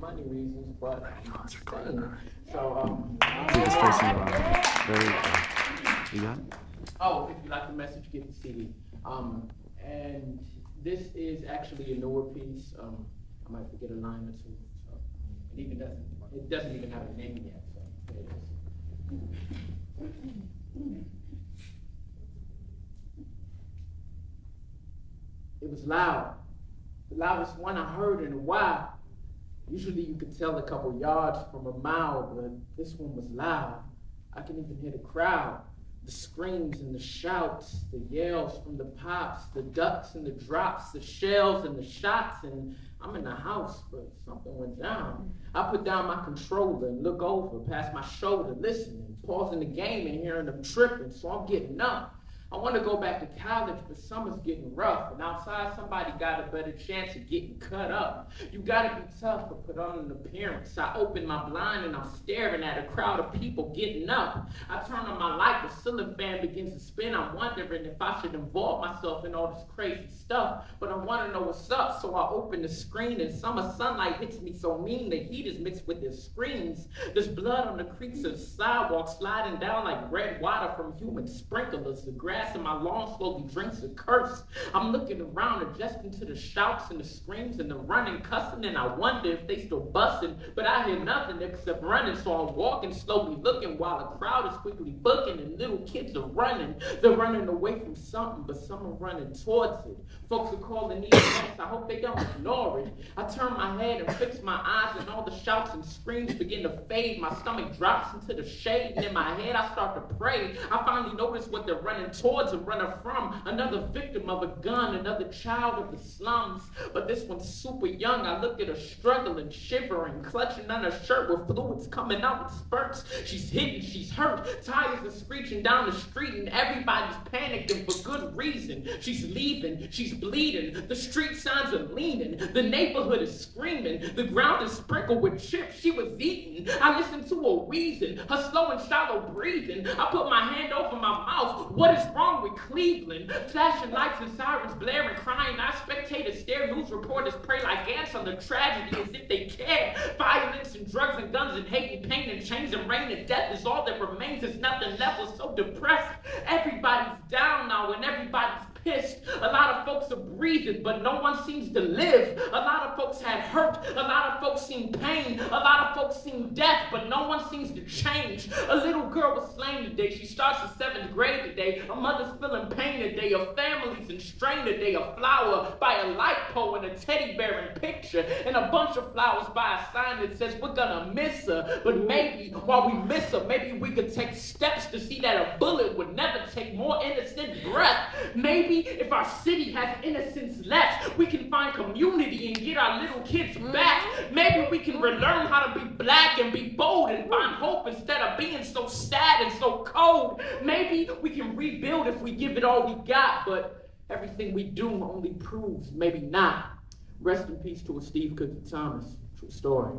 money reasons, but so yes, first of all, very. You got it? Oh, if you like the message, get the CD. And this is actually a newer piece. I might forget a line or two. So it doesn't even have a name yet. So there it is. It was loud. The loudest one I heard in a while. Usually you could tell a couple yards from a mile, but this one was loud. I can even hear the crowd. The screams and the shouts, the yells from the pops, the ducks and the drops, the shells and the shots, and I'm in the house, but something went down. I put down my controller and look over, past my shoulder, listening, pausing the game and hearing them tripping, so I'm getting up. I want to go back to college, but summer's getting rough, and outside somebody got a better chance of getting cut up. You gotta be tough to put on an appearance. I open my blind and I'm staring at a crowd of people getting up. I turn on my light, the ceiling fan begins to spin. I'm wondering if I should involve myself in all this crazy stuff, but I want to know what's up, so I open the screen and summer sunlight hits me so mean the heat is mixed with the screams. There's blood on the creaks of the sidewalk sliding down like red water from human sprinklers. The grass in my lawn slowly drinks a curse. I'm looking around, adjusting to the shouts and the screams and the running, cussing, and I wonder if they still busting, but I hear nothing except running, so I'm walking slowly looking while a crowd is quickly booking and little kids are running. They're running away from something, but some are running towards it. Folks are calling EMS. I hope they don't ignore it. I turn my head and fix my eyes, and all the shouts and screams begin to fade. My stomach drops into the shade, and in my head I start to pray. I finally notice what they're running towards and running from. Another victim of a gun, another child of the slums, but this one's super young. I look at her struggling, shivering, clutching on her shirt with fluids coming out in spurts. She's hitting, she's hurt, tires are screeching down the street, and everybody's panicking for good reason. She's leaving, she's bleeding, the street signs are leaning, the neighborhood is screaming, the ground is sprinkled with chips she was eating. I listen to her wheezing, her slow and shallow breathing. I put my hand over my mouth. What is wrong with Cleveland? Flashing lights and sirens blaring, crying. Our spectators stare, news reporters pray like ants on the tragedy as if they care. Violence and drugs and guns and hate and pain and chains and rain and death is all that remains. There's nothing left. We're so depressed. Everybody's down now and everybody's pissed. A lot of folks are breathing, but no one seems to live. A lot of folks had hurt. A lot of folks seen pain. A lot of folks seen death, but no one seems to change. A little girl was slain today. She starts the 7th grade today. A mother's feeling pain today. A family's in strain today. A flower by a light pole and a teddy bear in picture. And a bunch of flowers by a sign that says we're gonna miss her. But maybe while we miss her, maybe we could take steps to see that a bullet would never take more innocent breath. Maybe if our city has innocence left, we can find community and get our little kids back. Maybe we can relearn how to be black and be bold and find hope instead of being so sad and so cold. Maybe we can rebuild if we give it all we got, but everything we do only proves maybe not. Rest in peace to a Steve Cookie Thomas. True story.